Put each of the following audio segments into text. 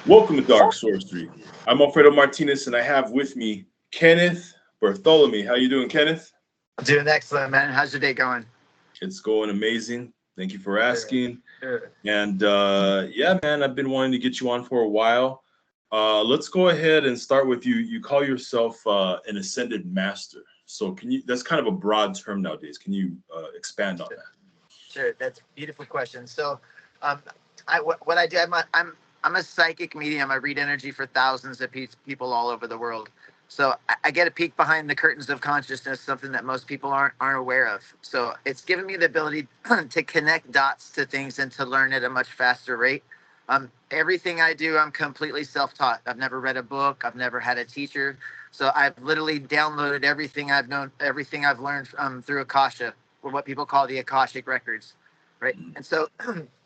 Welcome to Dark Sorcery. I'm Alfredo Martinez, and I have with me Kenneth Bertholomey. How you doing, Kenneth? I'm doing excellent, man. How's your day going? It's going amazing. Thank you for asking. Sure. And yeah, man, I've been wanting to get you on for a while. Let's go ahead and start with you. You call yourself an ascended master. So can you? That's kind of a broad term nowadays. Can you expand on that? Sure, that's a beautiful question. So, what I do, I'm a psychic medium. I read energy for thousands of people all over the world. So I get a peek behind the curtains of consciousness, something that most people aren't aware of. So it's given me the ability to connect dots to things and to learn at a much faster rate. Everything I do, I'm completely self-taught. I've never read a book. I've never had a teacher. So I've literally downloaded everything I've known, everything I've learned through Akasha, or what people call the Akashic records, right? And so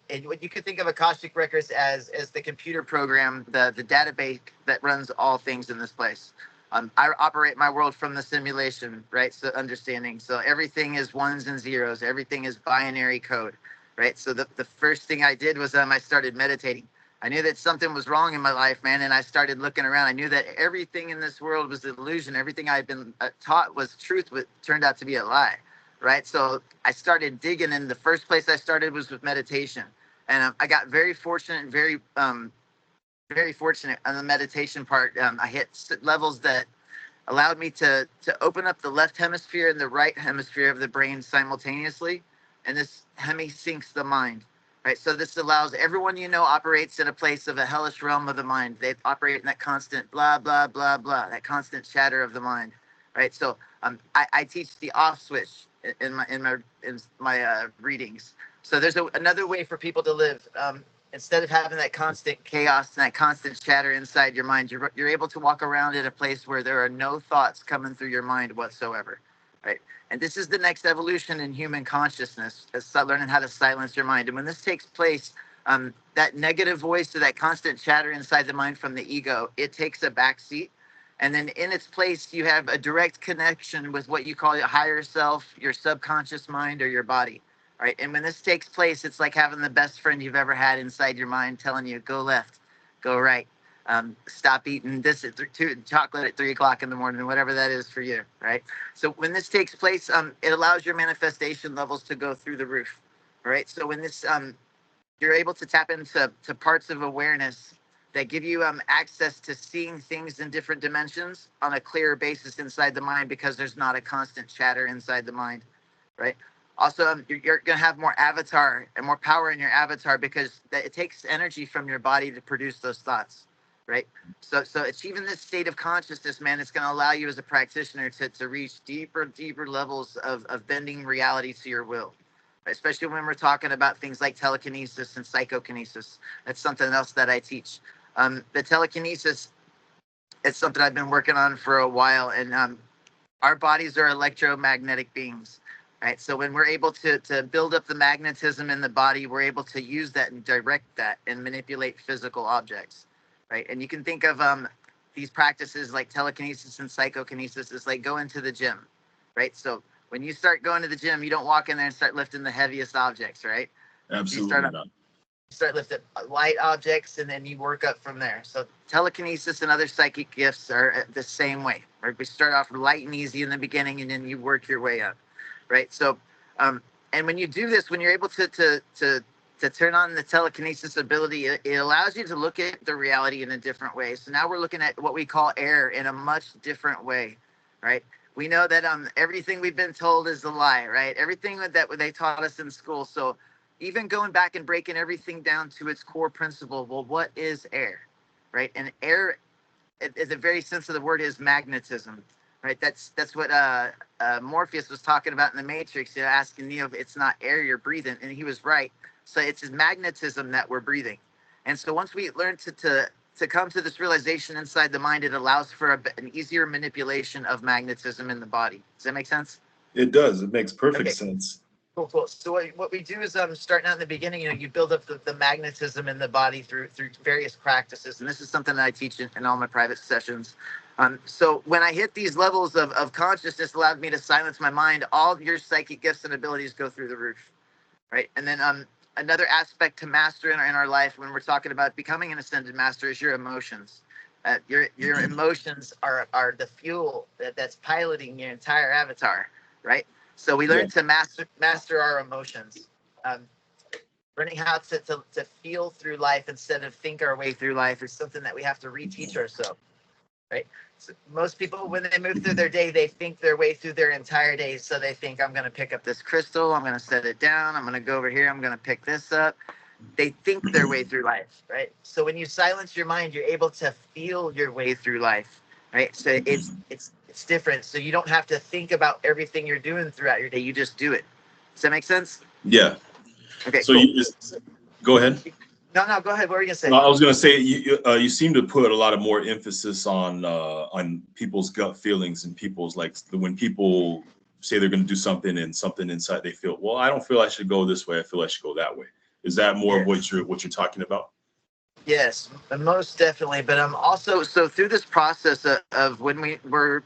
and what you could think of Akashic records as the computer program, the database that runs all things in this place. I operate my world from the simulation, right? So understanding. So everything is ones and zeros. Everything is binary code, right? So the first thing I did was I started meditating. I knew that something was wrong in my life, man, and I started looking around. I knew that everything in this world was an illusion. Everything I'd been taught was truth, but turned out to be a lie, right? So I started digging, and the first place I started was with meditation. And I got very fortunate and very fortunate on the meditation part. I hit levels that allowed me to open up the left hemisphere and the right hemisphere of the brain simultaneously. And this hemi-syncs the mind, right? So this allows everyone you know operates in a place of a hellish realm of the mind. They operate in that constant blah, blah, blah, blah, that constant chatter of the mind, right? So I teach the off switch in my readings. So there's another way for people to live. Instead of having that constant chaos and that constant chatter inside your mind, you're able to walk around in a place where there are no thoughts coming through your mind whatsoever, right? And this is the next evolution in human consciousness, is learning how to silence your mind. And when this takes place, that negative voice or that constant chatter inside the mind from the ego, it takes a back seat. And then in its place, you have a direct connection with what you call your higher self, your subconscious mind, or your body. Right. And when this takes place, it's like having the best friend you've ever had inside your mind telling you, go left, go right, stop eating this chocolate at 3 o'clock in the morning, whatever that is for you. Right. So when this takes place, it allows your manifestation levels to go through the roof. Right. So when this you're able to tap into parts of awareness that give you access to seeing things in different dimensions on a clearer basis inside the mind, because there's not a constant chatter inside the mind. Right. Also, you're going to have more avatar and more power in your avatar, because it takes energy from your body to produce those thoughts, right? So achieving this state of consciousness, man, it's going to allow you as a practitioner to reach deeper levels of bending reality to your will, right? Especially when we're talking about things like telekinesis and psychokinesis. That's something else that I teach. The telekinesis, it's something I've been working on for a while, and our bodies are electromagnetic beings. Right. So when we're able to build up the magnetism in the body, we're able to use that and direct that and manipulate physical objects. Right. And you can think of these practices like telekinesis and psychokinesis as like going to the gym. Right. So when you start going to the gym, you don't walk in there and start lifting the heaviest objects. Right. Absolutely not. You start lifting light objects, and then you work up from there. So telekinesis and other psychic gifts are the same way. Right. We start off light and easy in the beginning, and then you work your way up. Right. So, and when you do this, when you're able to turn on the telekinesis ability, it allows you to look at the reality in a different way. So now we're looking at what we call air in a much different way. Right. We know that everything we've been told is a lie. Right. Everything that they taught us in school. So even going back and breaking everything down to its core principle. Well, what is air? Right. And air, in the very sense of the word, is magnetism. Right, that's what Morpheus was talking about in the Matrix. You know, asking Neo if it's not air you're breathing, and he was right. So it's his magnetism that we're breathing. And so once we learn to come to this realization inside the mind, it allows for an easier manipulation of magnetism in the body. Does that make sense? It does. It makes perfect sense. Cool. So what we do is starting out in the beginning, you build up the magnetism in the body through various practices. And this is something that I teach in all my private sessions. So when I hit these levels of consciousness, allowed me to silence my mind, all your psychic gifts and abilities go through the roof, right? And then another aspect to master in our life when we're talking about becoming an ascended master is your emotions. Your emotions are the fuel that's piloting your entire avatar, right? So we learn to master our emotions. Learning how to feel through life instead of think our way through life is something that we have to reteach ourselves, right? So most people, when they move through their day, they think their way through their entire day. So they think, I'm going to pick up this crystal, I'm going to set it down, I'm going to go over here, I'm going to pick this up. They think their way through life, right? So when you silence your mind, you're able to feel your way through life, right? So it's different. So you don't have to think about everything you're doing throughout your day. You just do it. Does that make sense? Yeah. Okay, so cool. you just go ahead. No, go ahead. What were you gonna say? No, I was going to say you seem to put a lot of more emphasis on people's gut feelings and people's, like, when people say they're going to do something and something inside they feel, well, I don't feel I should go this way, I feel I should go that way. Is that more of what you're talking about? Yes, most definitely. But also, so through this process of when we were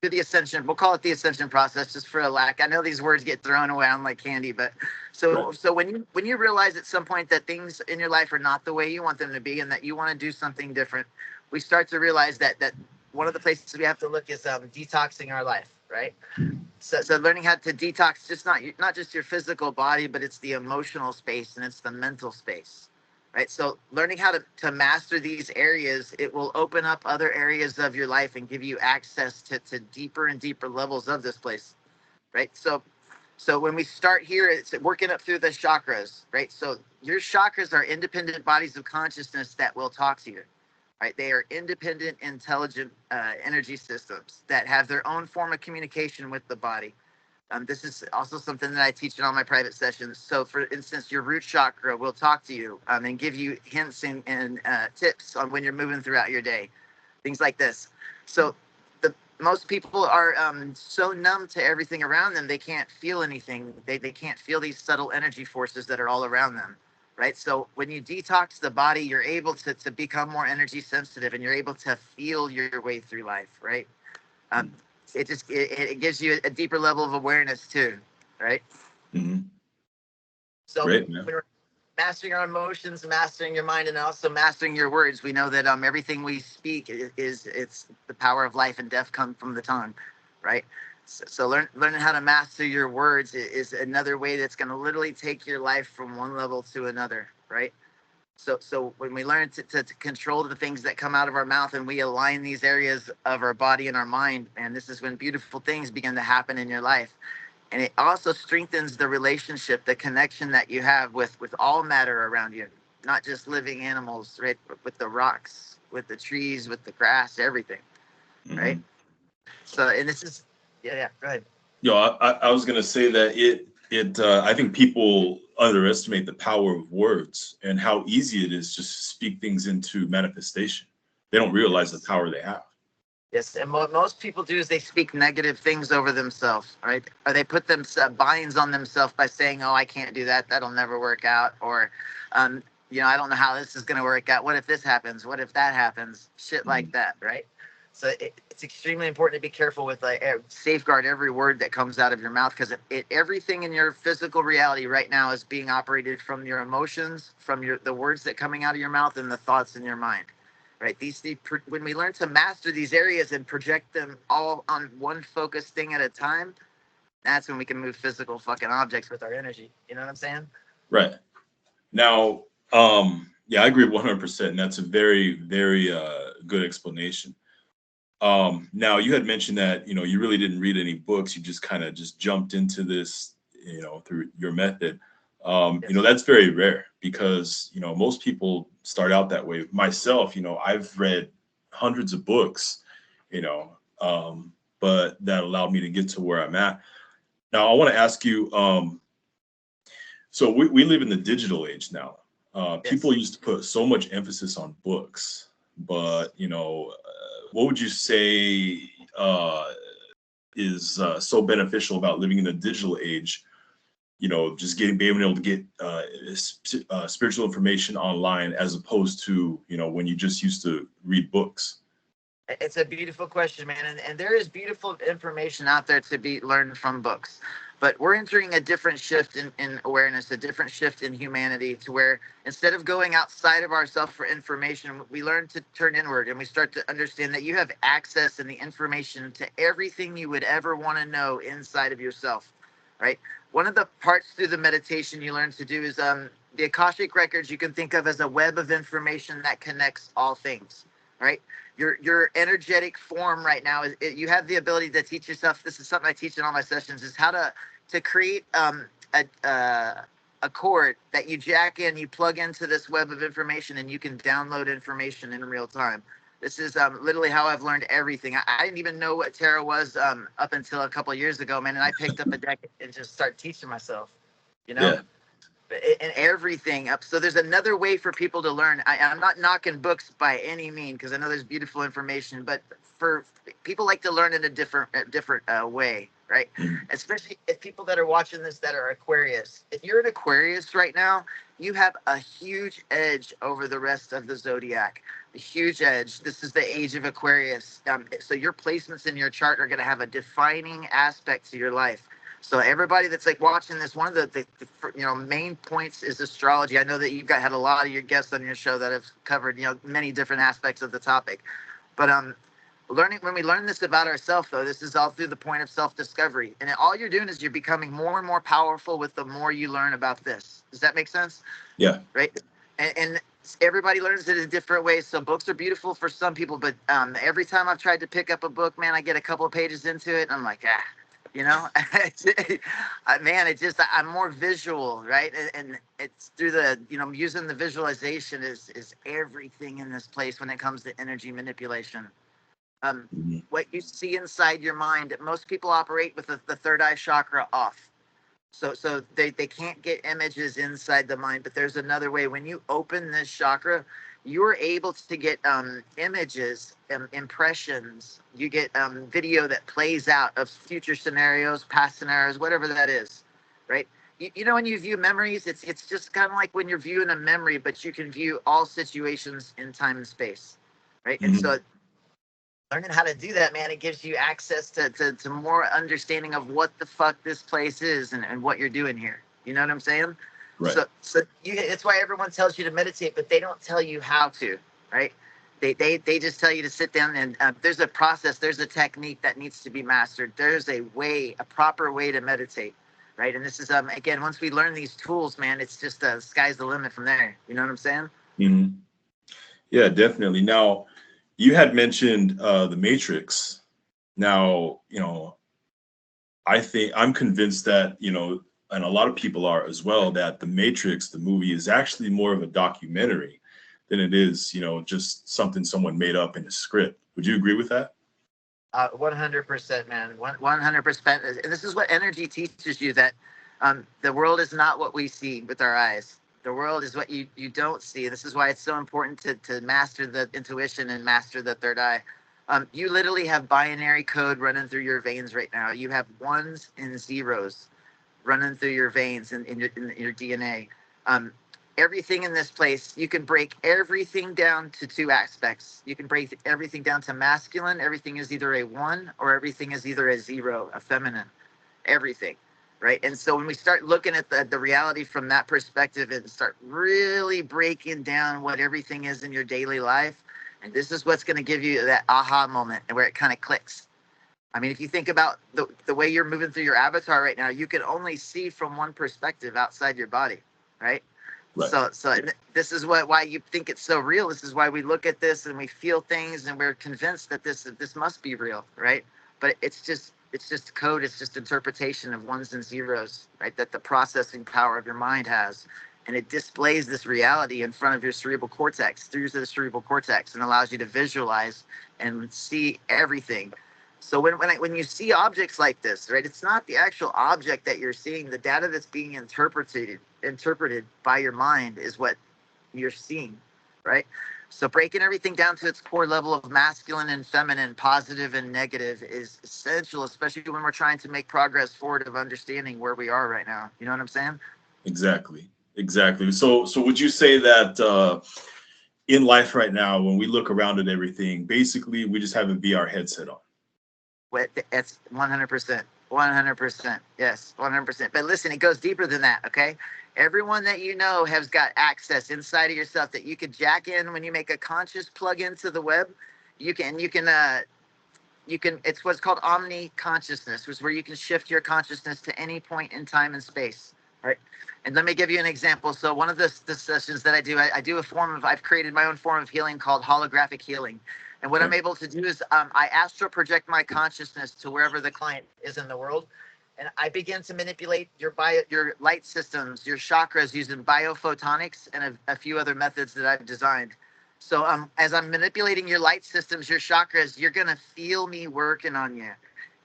through the ascension, we'll call it the ascension process, just for a lack. I know these words get thrown around like candy, but so when you realize at some point that things in your life are not the way you want them to be, and that you want to do something different, we start to realize that one of the places we have to look is detoxing our life, right? So learning how to detox just not just your physical body, but it's the emotional space and it's the mental space, right? So learning how to master these areas, it will open up other areas of your life and give you access to deeper and deeper levels of this place, right? So when we start here, it's working up through the chakras, right? So your chakras are independent bodies of consciousness that will talk to you, right? They are independent, intelligent energy systems that have their own form of communication with the body. This is also something that I teach in all my private sessions. So, for instance, your root chakra will talk to you and give you hints and tips on when you're moving throughout your day, things like this. So, most people are so numb to everything around them, they can't feel anything. They can't feel these subtle energy forces that are all around them, right? So, when you detox the body, you're able to become more energy sensitive and you're able to feel your way through life, right? It gives you a deeper level of awareness too, right? Mm-hmm. So Great, when man. we're mastering our emotions, mastering your mind, and also mastering your words, we know that everything we speak it's the power of life and death come from the tongue, right? So learning how to master your words is another way that's going to literally take your life from one level to another, right? So when we learn to control the things that come out of our mouth and we align these areas of our body and our mind, and this is when beautiful things begin to happen in your life. And it also strengthens the relationship, the connection that you have with all matter around you, not just living animals, right? But with the rocks, with the trees, with the grass, everything, right? So, and this is, yeah, go ahead. I was going to say that I think people underestimate the power of words and how easy it is just to speak things into manifestation. They don't realize the power they have. Yes, and what most people do is they speak negative things over themselves, right? Or they put them binds on themselves by saying, "Oh, I can't do that. That'll never work out." Or, I don't know how this is going to work out. What if this happens? What if that happens? Shit like that, right? So it's extremely important to be careful with safeguard every word that comes out of your mouth, because everything in your physical reality right now is being operated from your emotions, from the words that coming out of your mouth, and the thoughts in your mind. Right. When we learn to master these areas and project them all on one focused thing at a time, that's when we can move physical fucking objects with our energy. You know what I'm saying? Right. Now, I agree 100%. And that's a very, very good explanation. Now, you had mentioned that, you really didn't read any books. You just kind of just jumped into this, through your method. Yes. That's very rare because, most people start out that way. Myself, I've read hundreds of books, but that allowed me to get to where I'm at. Now, I want to ask you, so we live in the digital age now. People used to put so much emphasis on books, but, what would you say is so beneficial about living in the digital age? Just being able to get spiritual information online as opposed to, when you just used to read books. It's a beautiful question, man. And there is beautiful information out there to be learned from books. But we're entering a different shift in awareness, a different shift in humanity, to where instead of going outside of ourselves for information, we learn to turn inward, and we start to understand that you have access and the information to everything you would ever want to know inside of yourself, right? One of the parts through the meditation you learn to do is the Akashic records you can think of as a web of information that connects all things, right? Your energetic form right now is you have the ability to teach yourself. This is something I teach in all my sessions, is how to create a cord that you jack in, you plug into this web of information, and you can download information in real time. This is literally how I've learned everything. I didn't even know what tarot was up until a couple of years ago, man. And I picked up a deck and just started teaching myself, you know? Yeah. And everything up. So there's another way for people to learn. I'm not knocking books by any means, because I know there's beautiful information, but for people like to learn in a different way, right? Especially if people that are watching this that are Aquarius. If you're an Aquarius right now, you have a huge edge over the rest of the zodiac. A huge edge. This is the age of Aquarius. So your placements in your chart are going to have a defining aspect to your life. So everybody that's like watching this, one of the main points is astrology. I know that you've had a lot of your guests on your show that have covered many different aspects of the topic, but when we learn this about ourselves, though, this is all through the point of self-discovery, and all you're doing is you're becoming more and more powerful with the more you learn about this. Does that make sense? Yeah. Right. And everybody learns it in different ways. So books are beautiful for some people, but every time I've tried to pick up a book, man, I get a couple of pages into it, and I'm like, man, I'm more visual, right? And it's through the, using the visualization is everything in this place when it comes to energy manipulation. What you see inside your mind, most people operate with the third eye chakra off. So they can't get images inside the mind, but there's another way. When you open this chakra, you're able to get images, impressions. You get video that plays out of future scenarios, past scenarios, whatever that is, right? When you view memories, it's just kind of like when you're viewing a memory, but you can view all situations in time and space, right? And so learning how to do that, man, it gives you access to more understanding of what the fuck this place is and what you're doing here. You know what I'm saying? Right. So it's why everyone tells you to meditate, but they don't tell you how to, right? They just tell you to sit down and there's a process, there's a technique that needs to be mastered. There's a proper way to meditate, right? And this is, again, once we learn these tools, man, it's just sky's the limit from there. You know what I'm saying? Mm-hmm. Yeah, definitely. Now, you had mentioned the Matrix. Now, I think I'm convinced that, and a lot of people are as well, that the Matrix, the movie, is actually more of a documentary than it is, just something someone made up in a script. Would you agree with that? 100%, man. 100%. And this is what energy teaches you, that the world is not what we see with our eyes. The world is what you don't see. This is why it's so important to master the intuition and master the third eye. You literally have binary code running through your veins right now. You have ones and zeros running through your veins in your DNA. Everything in this place, you can break everything down to two aspects. You can break everything down to masculine. Everything is either a 1 or everything is either a 0, a feminine. Everything. Right. And so when we start looking at the reality from that perspective and start really breaking down what everything is in your daily life, and this is what's going to give you that aha moment and where it kind of clicks. I mean, if you think about the way you're moving through your avatar right now, you can only see from one perspective outside your body. Right. So this is why you think it's so real. This is why we look at this and we feel things and we're convinced that this must be real. Right. But it's just code. It's just interpretation of ones and zeros, right? That the processing power of your mind has, and it displays this reality in front of your cerebral cortex, through the cerebral cortex, and allows you to visualize and see everything. So when you see objects like this, right? It's not the actual object that you're seeing. The data that's being interpreted by your mind is what you're seeing, right? So breaking everything down to its core level of masculine and feminine, positive and negative, is essential, especially when we're trying to make progress forward of understanding where we are right now. You know what I'm saying? Exactly. So would you say that in life right now, when we look around at everything, basically we just have a VR headset on? That's 100%. 100%. Yes, 100%. But listen, it goes deeper than that, okay? Everyone that you know has got access inside of yourself that you could jack in when you make a conscious plug into the web. You can it's what's called Omni Consciousness, which is where you can shift your consciousness to any point in time and space, right? And let me give you an example. So one of the sessions that I do, I've created my own form of healing called holographic healing. And what I'm able to do is I astral project my consciousness to wherever the client is in the world. And I begin to manipulate your light systems, your chakras using biophotonics and a few other methods that I've designed. So as I'm manipulating your light systems, your chakras, you're going to feel me working on you.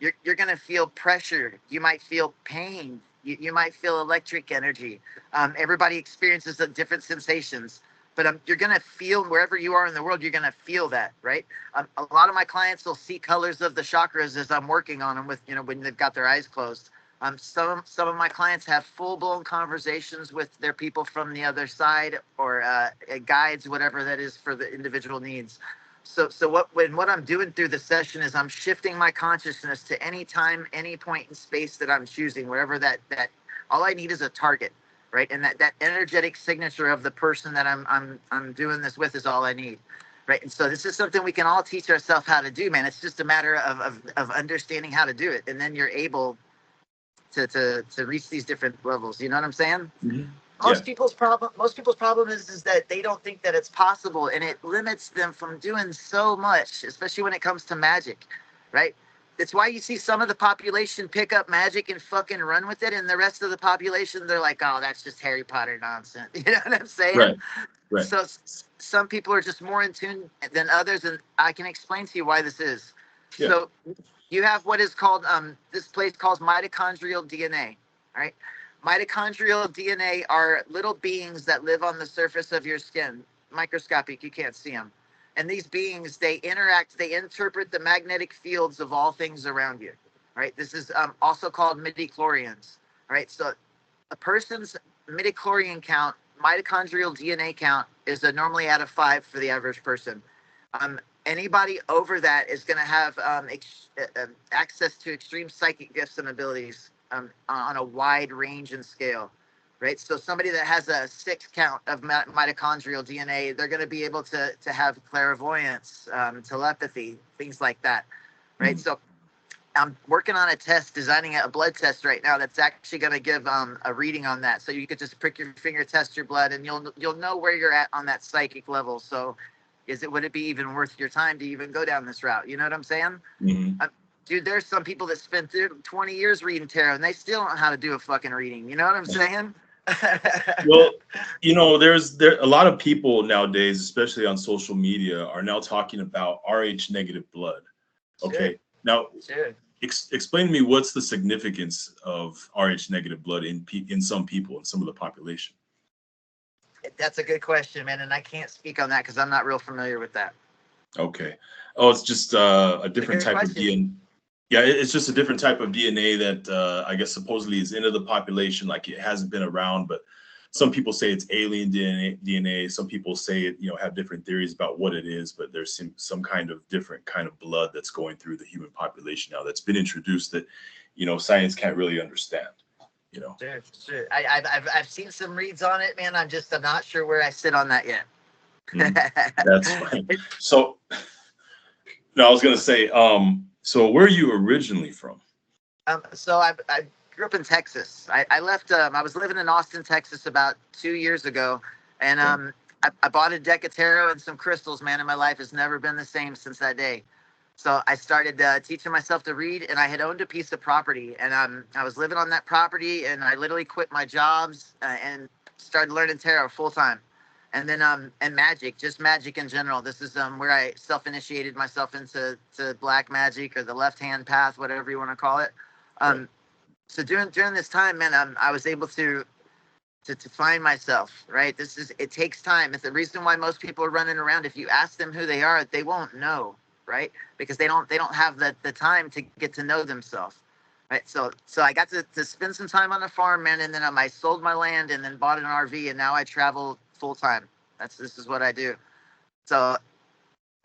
You're going to feel pressure. You might feel pain. You might feel electric energy. Everybody experiences the different sensations. But you're going to feel wherever you are in the world, you're going to feel that, right? A lot of my clients will see colors of the chakras as I'm working on them with, when they've got their eyes closed. Some of my clients have full-blown conversations with their people from the other side or guides, whatever that is for the individual needs. So what I'm doing through the session is I'm shifting my consciousness to any time, any point in space that I'm choosing, wherever that all I need is a target, right? And that energetic signature of the person that I'm doing this with is all I need. Right. And so this is something we can all teach ourselves how to do, man. It's just a matter of understanding how to do it. And then you're able to reach these different levels. You know what I'm saying? Mm-hmm. Most people's problem is that they don't think that it's possible, and it limits them from doing so much, especially when it comes to magic, right? It's why you see some of the population pick up magic and fucking run with it, and the rest of the population, they're like, oh, that's just Harry Potter nonsense. You know what I'm saying? Right. So some people are just more in tune than others, and I can explain to you why this is. Yeah. So you have what is called, this place calls mitochondrial DNA, all right? Mitochondrial DNA are little beings that live on the surface of your skin, microscopic, you can't see them. And these beings, they interpret the magnetic fields of all things around you, right? This is also called midichlorians, right? So a person's midichlorian count, mitochondrial DNA count, is normally out of 5 for the average person. Anybody over that is going to have access to extreme psychic gifts and abilities on a wide range and scale, right? So somebody that has a 6 count of mitochondrial DNA, they're going to be able to have clairvoyance, telepathy, things like that, right? Mm-hmm. So I'm working on a test, designing a blood test right now that's actually going to give a reading on that. So you could just prick your finger, test your blood, and you'll know where you're at on that psychic level. So would it be even worth your time to even go down this route? You know what I'm saying? Mm-hmm. Dude, there's some people that spent 20 years reading tarot, and they still don't know how to do a fucking reading. You know what I'm saying? Well, there's a lot of people nowadays, especially on social media, are now talking about Rh negative blood. Okay. Sure. Now, sure. Explain to me what's the significance of Rh negative blood in some people, in some of the population. That's a good question, man, and I can't speak on that because I'm not real familiar with that. Okay. Oh, it's just a different type of DNA. Yeah, it's just a different type of DNA that I guess supposedly is into the population, like it hasn't been around, but some people say it's alien DNA. Some people say it, have different theories about what it is, but there's some kind of different kind of blood that's going through the human population now that's been introduced that, science can't really understand. Sure. I've seen some reads on it, man. I'm not sure where I sit on that yet. That's fine. So, no, I was gonna say, so where are you originally from? So I grew up in Texas. I left. I was living in Austin, Texas, about 2 years ago, and I bought a deck of tarot and some crystals. Man, and my life has never been the same since that day. So I started teaching myself to read, and I had owned a piece of property, and I was living on that property, and I literally quit my jobs and started learning tarot full time, and then and magic, just magic in general. This is where I self-initiated myself into black magic or the left-hand path, whatever you want to call it. So during this time, man, I was able to find myself. Right, it takes time. It's the reason why most people are running around. If you ask them who they are, they won't know. Right, because they don't have the time to get to know themselves. Right, so I got to spend some time on the farm, man, and then I sold my land and then bought an RV, and now I travel full time. This is what I do. So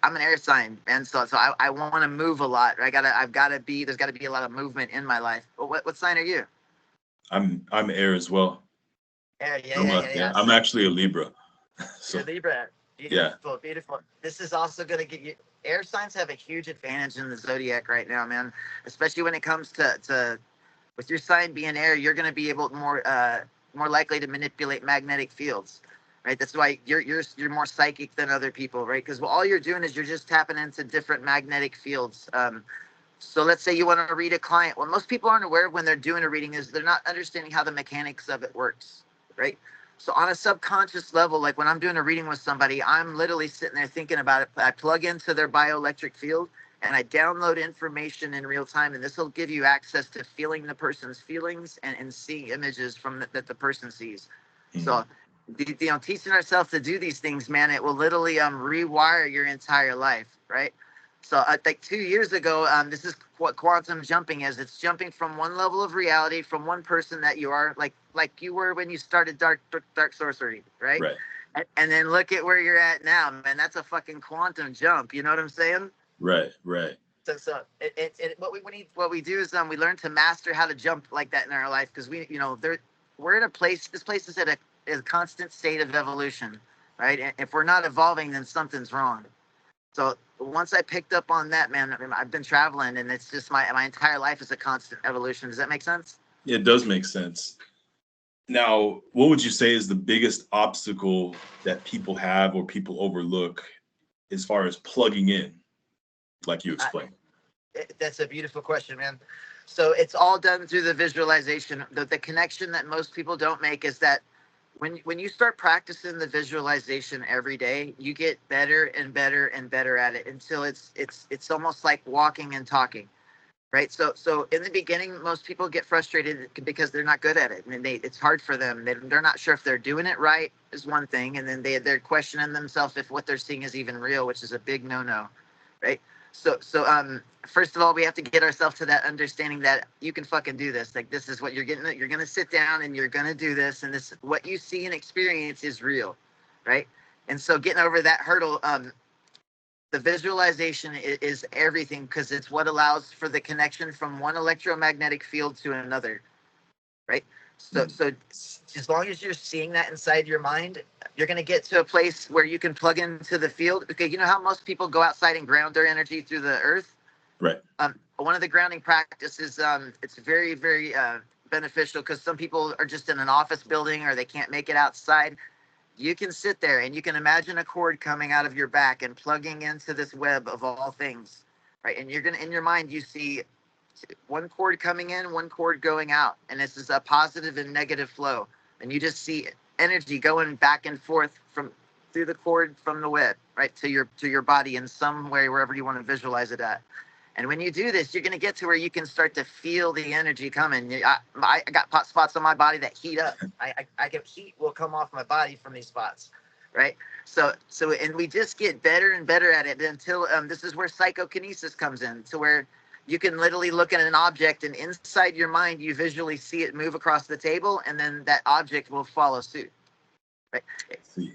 I'm an air sign, and so I want to move a lot. There's got to be a lot of movement in my life. But what sign are you? I'm air as well. Air, yeah. I'm actually a Libra. So You're Libra. yeah. Beautiful. This is also going to get you. Air signs have a huge advantage in the zodiac right now, man. Especially when it comes to with your sign being air, you're going to be able more likely to manipulate magnetic fields, right? That's why you're more psychic than other people, right? Because all you're doing is you're just tapping into different magnetic fields. So let's say you want to read a client. What most people aren't aware of when they're doing a reading is they're not understanding how the mechanics of it works, right? So on a subconscious level, like when I'm doing a reading with somebody, I'm literally sitting there thinking about it. I plug into their bioelectric field and I download information in real time. And this will give you access to feeling the person's feelings and seeing images that the person sees. Mm-hmm. So, teaching ourselves to do these things, man, it will literally rewire your entire life, right? So like 2 years ago, this is what quantum jumping is. It's jumping from one level of reality, from one person that you are, like you were when you started Dark Sorcery, right? Right. And then look at where you're at now, man. That's a fucking quantum jump. You know what I'm saying? Right. So what we do is we learn to master how to jump like that in our life because we're in a place. This place is at a constant state of evolution, right? And if we're not evolving, then something's wrong. So once I picked up on that, man, I've been traveling, and it's just my entire life is a constant evolution. Does that make sense? Yeah, it does make sense. Now, what would you say is the biggest obstacle that people have or people overlook as far as plugging in, like you explained? That's a beautiful question, man. So it's all done through the visualization. The connection that most people don't make is that when you start practicing the visualization every day, you get better and better and better at it until it's almost like walking and talking, right? So in the beginning, most people get frustrated because they're not good at it, and it's hard for them. They're not sure if they're doing it right is one thing, and then they're questioning themselves if what they're seeing is even real, which is a big no-no, right? So first of all, we have to get ourselves to that understanding that you can fucking do this. Like, this is what you're getting. You're going to sit down and you're going to do this. And this, what you see and experience is real. Right. And so getting over that hurdle, the visualization is everything because it's what allows for the connection from one electromagnetic field to another. Right. So as long as you're seeing that inside your mind, you're going to get to a place where you can plug into the field. Okay, you know how most people go outside and ground their energy through the earth? Right. One of the grounding practices, it's very, very beneficial because some people are just in an office building or they can't make it outside. You can sit there and you can imagine a cord coming out of your back and plugging into this web of all things, right? And you're going to, in your mind, you see one cord coming in, one cord going out, and this is a positive and negative flow, and you just see energy going back and forth through the cord from the web right to your body in some way, wherever you want to visualize it at. And when you do this, you're going to get to where you can start to feel the energy coming. I got hot spots on my body that heat up. I get heat will come off my body from these spots, right? So and we just get better and better at it until this is where psychokinesis comes in, to where you can literally look at an object and inside your mind, you visually see it move across the table, and then that object will follow suit. Right? See.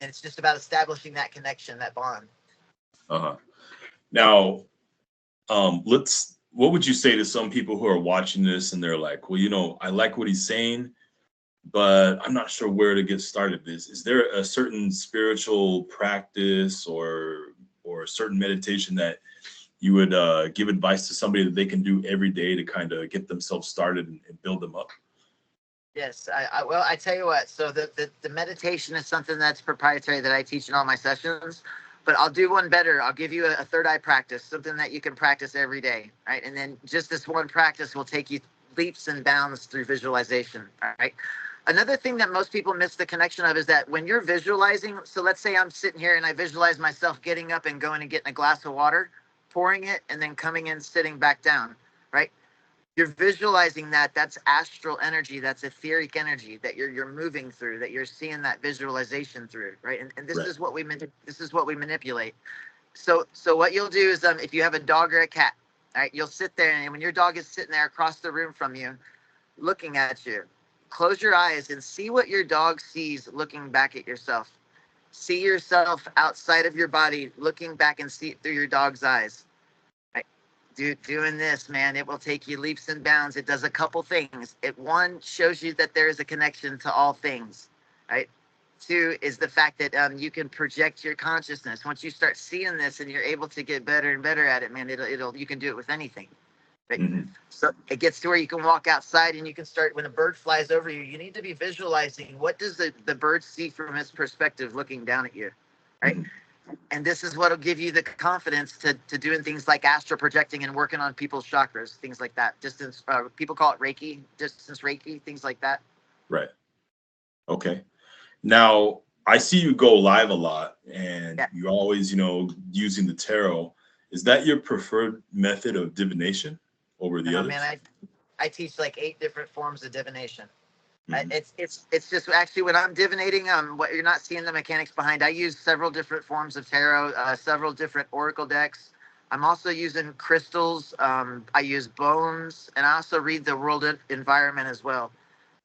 And it's just about establishing that connection, that bond. Now, what would you say to some people who are watching this and they're like, well, I like what he's saying, but I'm not sure where to get started. Is there a certain spiritual practice or a certain meditation that you would give advice to somebody that they can do every day to kind of get themselves started and build them up? Yes, I tell you what. So the meditation is something that's proprietary that I teach in all my sessions, but I'll do one better. I'll give you a third eye practice, something that you can practice every day, right? And then just this one practice will take you leaps and bounds through visualization, right? Another thing that most people miss the connection of is that when you're visualizing, so let's say I'm sitting here and I visualize myself getting up and going and getting a glass of water, pouring it, and then coming in, sitting back down, right? You're visualizing that's astral energy, that's etheric energy that you're moving through, that you're seeing that visualization through, right? And this Right. is what we manipulate. So what you'll do is if you have a dog or a cat, all right, you'll sit there, and when your dog is sitting there across the room from you, looking at you, close your eyes and see what your dog sees looking back at yourself. see yourself outside of your body, looking back and see it through your dog's eyes. Right? Doing this, man, it will take you leaps and bounds. It does a couple things. One, shows you that there is a connection to all things, right? Two is the fact that you can project your consciousness. Once you start seeing this and you're able to get better and better at it, man, you can do it with anything. Right? Mm-hmm. So it gets to where you can walk outside and you can start, when a bird flies over you, you need to be visualizing what does the bird see from its perspective looking down at you, right? Mm-hmm. And this is what will give you the confidence to doing things like astral projecting and working on people's chakras, things like that. Distance, people call it Reiki, distance Reiki, things like that. Right. Okay. Now, I see you go live a lot, and you're always, using the tarot. Is that your preferred method of divination over the others? Man, I teach like 8 different forms of divination. Mm-hmm. It's just actually when I'm divinating, what you're not seeing the mechanics behind. I use several different forms of tarot, several different oracle decks. I'm also using crystals. I use bones, and I also read the world environment as well.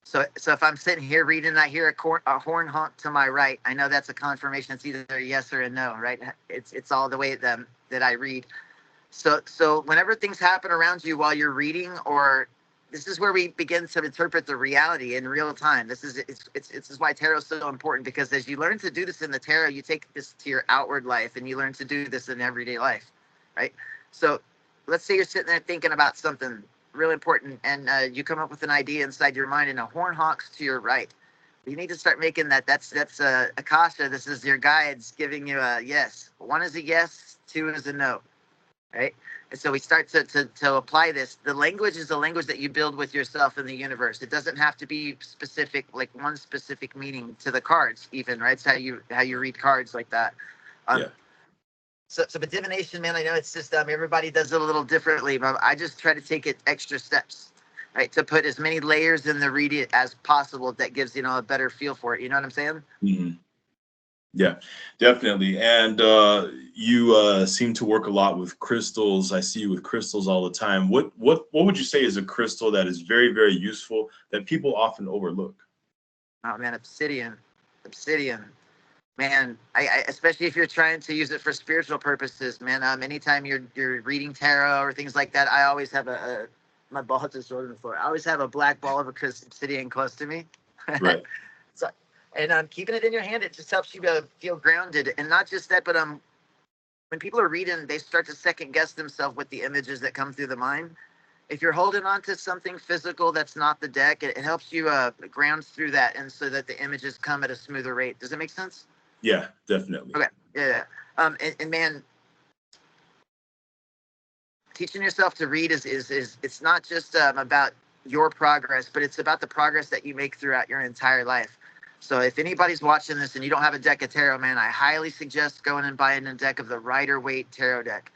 So if I'm sitting here reading and I hear a horn honk to my right, I know that's a confirmation. It's either a yes or a no, right? It's all the way that I read. So whenever things happen around you while you're reading, or this is where we begin to interpret the reality in real time. This is why tarot is so important, because as you learn to do this in the tarot, you take this to your outward life and you learn to do this in everyday life, right? So let's say you're sitting there thinking about something really important, and you come up with an idea inside your mind, and a horn honks to your right. You need to start making that's Akasha. This is your guides giving you a yes. 1 is a yes, 2 is a no, right? And so we start to apply this. The language is the language that you build with yourself in the universe. It doesn't have to be specific, like one specific meaning to the cards, even, right? It's how you read cards like that. Yeah. So but divination, man, I know it's just everybody does it a little differently, but I just try to take it extra steps, right? To put as many layers in the read as possible. That gives a better feel for it. You know what I'm saying? Mm-hmm. Yeah, definitely. And you seem to work a lot with crystals. I see you with crystals all the time. What would you say is a crystal that is very, very useful that people often overlook? Oh man, obsidian. Man, I especially if you're trying to use it for spiritual purposes, man. Anytime you're reading tarot or things like that, I always have my ball just rolled on the floor. I always have a black ball of a crystal obsidian close to me. Right. So, and keeping it in your hand, it just helps you feel grounded. And not just that, but when people are reading, they start to second guess themselves with the images that come through the mind. If you're holding on to something physical that's not the deck, it helps you ground through that, and so that the images come at a smoother rate. Does that make sense? Yeah, definitely. Okay. Yeah. And man, teaching yourself to read is it's not just about your progress, but it's about the progress that you make throughout your entire life. So if anybody's watching this and you don't have a deck of tarot, man, I highly suggest going and buying a deck of the Rider-Waite tarot deck.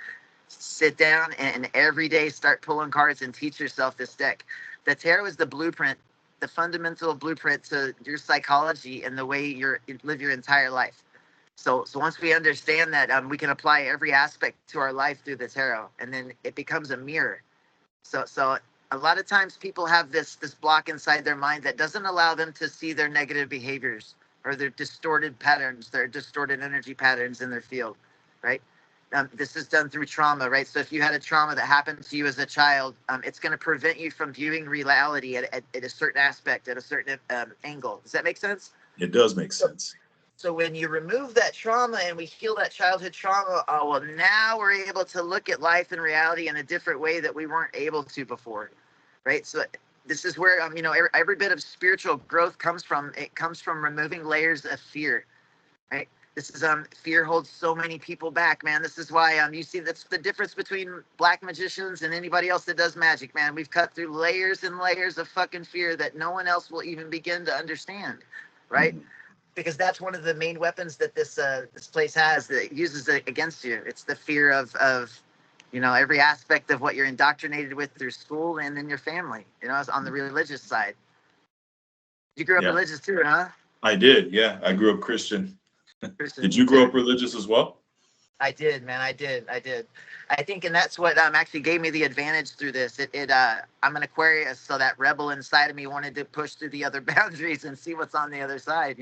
Sit down and every day start pulling cards and teach yourself this deck. The tarot is the blueprint, the fundamental blueprint to your psychology and the way you live your entire life. So once we understand that, we can apply every aspect to our life through the tarot, and then it becomes a mirror. So a lot of times people have this block inside their mind that doesn't allow them to see their negative behaviors or their distorted patterns, their distorted energy patterns in their field, right? This is done through trauma, right? So if you had a trauma that happened to you as a child, it's going to prevent you from viewing reality at a certain aspect, at a certain angle. Does that make sense? It does make sense. So when you remove that trauma and we heal that childhood trauma, now we're able to look at life and reality in a different way that we weren't able to before, right? So this is where, every bit of spiritual growth comes from. It comes from removing layers of fear, right? This is, fear holds so many people back, man. This is why, you see, that's the difference between black magicians and anybody else that does magic, man. We've cut through layers and layers of fucking fear that no one else will even begin to understand, right? Mm-hmm. Because that's one of the main weapons that this place has that it uses it against you. It's the fear of every aspect of what you're indoctrinated with through school and in your family. It's on the religious side. You grew up religious too, huh? I did. Yeah, I grew up Christian. Did you grow up religious as well? I did, man. I did. I think, and that's what actually gave me the advantage through this. I'm an Aquarius, so that rebel inside of me wanted to push through the other boundaries and see what's on the other side,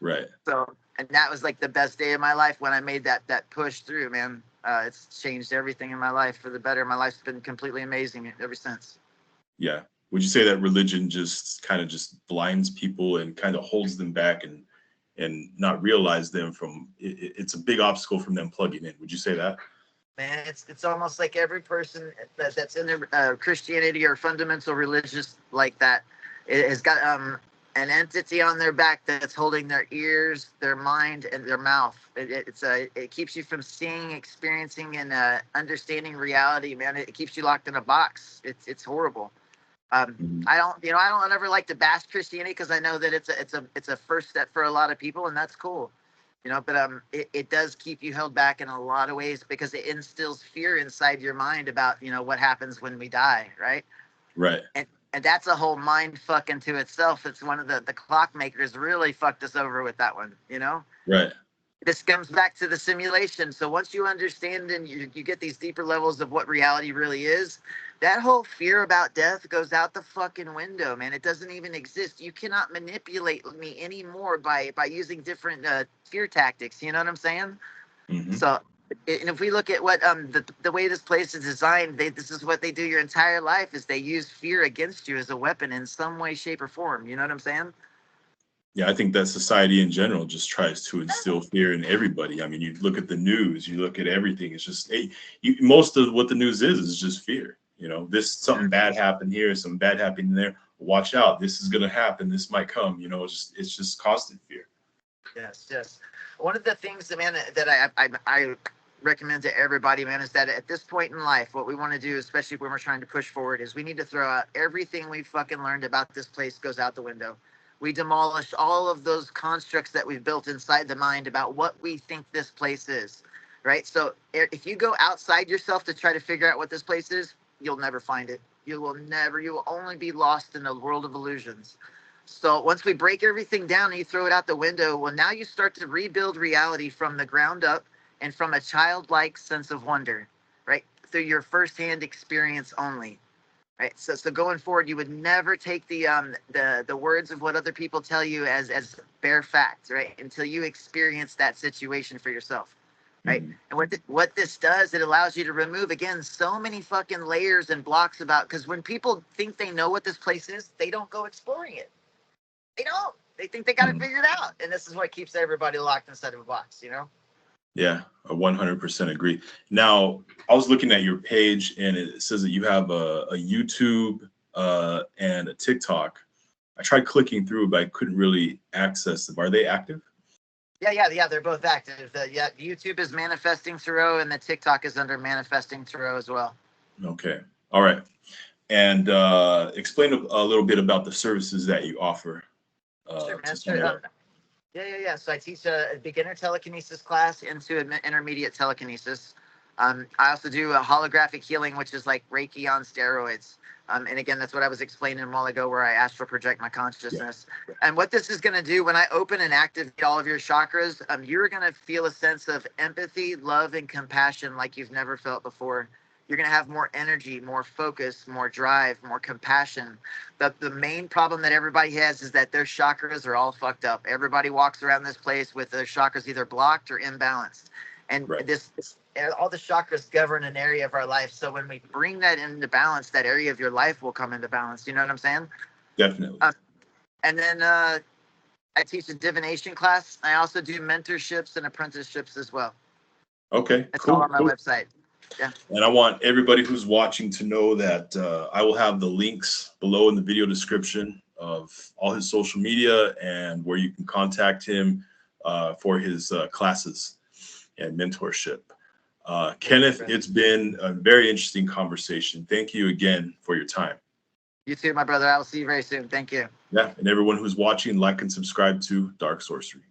Right. So And that was like the best day of my life when I made that push through, man. It's changed everything in my life for the better. My life's been completely amazing ever since. Yeah. Would you say that religion just kind of just blinds people and kind of holds them back and not realize them from it's a big obstacle from them plugging in? Would you say that? Man, it's almost like every person that's in their Christianity or fundamental religious like that has got an entity on their back that's holding their ears, their mind, and their mouth. It keeps you from seeing, experiencing, and understanding reality, man. It keeps you locked in a box. It's horrible. I don't ever like to bash Christianity because I know that it's a first step for a lot of people, and that's cool. But it does keep you held back in a lot of ways because it instills fear inside your mind about, what happens when we die, right? Right. And that's a whole mind fuck into itself. It's one of the clockmakers really fucked us over with that one, Right. This comes back to the simulation. So once you understand and you get these deeper levels of what reality really is, that whole fear about death goes out the fucking window, man. It doesn't even exist. You cannot manipulate me anymore by using different fear tactics. You know what I'm saying? Mm-hmm. So, and if we look at what the way this place is designed, this is what they do your entire life is they use fear against you as a weapon in some way, shape, or form. You know what I'm saying? Yeah, I think that society in general just tries to instill fear in everybody. I mean, you look at the news, you look at everything. It's just most of what the news is just fear. This something bad happened here, something bad happened there. Watch out, this is gonna happen. This might come. It's just constant fear. Yes. One of the things that, man, that I recommend to everybody, man, is that at this point in life, what we want to do, especially when we're trying to push forward, is we need to throw out everything we fucking learned about this place goes out the window. We demolish all of those constructs that we've built inside the mind about what we think this place is, right? So if you go outside yourself to try to figure out what this place is, you'll never find it. You will only be lost in a world of illusions. So once we break everything down and you throw it out the window, well, now you start to rebuild reality from the ground up and from a childlike sense of wonder, right? Through your firsthand experience only. Right. So going forward, you would never take the words of what other people tell you as bare facts, right? Until you experience that situation for yourself. Right. Mm-hmm. And what this does, it allows you to remove, again, so many fucking layers and blocks because when people think they know what this place is, they don't go exploring it. They don't. They think they got it figured out. And this is what keeps everybody locked inside of a box, Yeah, I 100% agree. Now, I was looking at your page and it says that you have a YouTube and a TikTok. I tried clicking through, but I couldn't really access them. Are they active? Yeah. They're both active. YouTube is Manifesting Thoreau and the TikTok is under Manifesting Thoreau as well. Okay. All right. And explain a little bit about the services that you offer. Sure, man. Sure. Yeah. So I teach a beginner telekinesis class into an intermediate telekinesis. I also do a holographic healing, which is like Reiki on steroids. And again, that's what I was explaining a while ago, where I astral project my consciousness. Yeah. And what this is going to do when I open and activate all of your chakras, you're going to feel a sense of empathy, love, and compassion like you've never felt before. You're going to have more energy, more focus, more drive, more compassion. The main problem that everybody has is that their chakras are all fucked up. Everybody walks around this place with their chakras either blocked or imbalanced. And right. All the chakras govern an area of our life. So when we bring that into balance, that area of your life will come into balance. You know what I'm saying? Definitely. And then I teach a divination class. I also do mentorships and apprenticeships as well. Okay, That's all on my website. Yeah. And I want everybody who's watching to know that I will have the links below in the video description of all his social media and where you can contact him for his classes and mentorship. Kenneth, it's been a very interesting conversation. Thank you again for your time. You too, my brother. I will see you very soon. Thank you. Yeah, and everyone who's watching, like and subscribe to Dark Sorcery.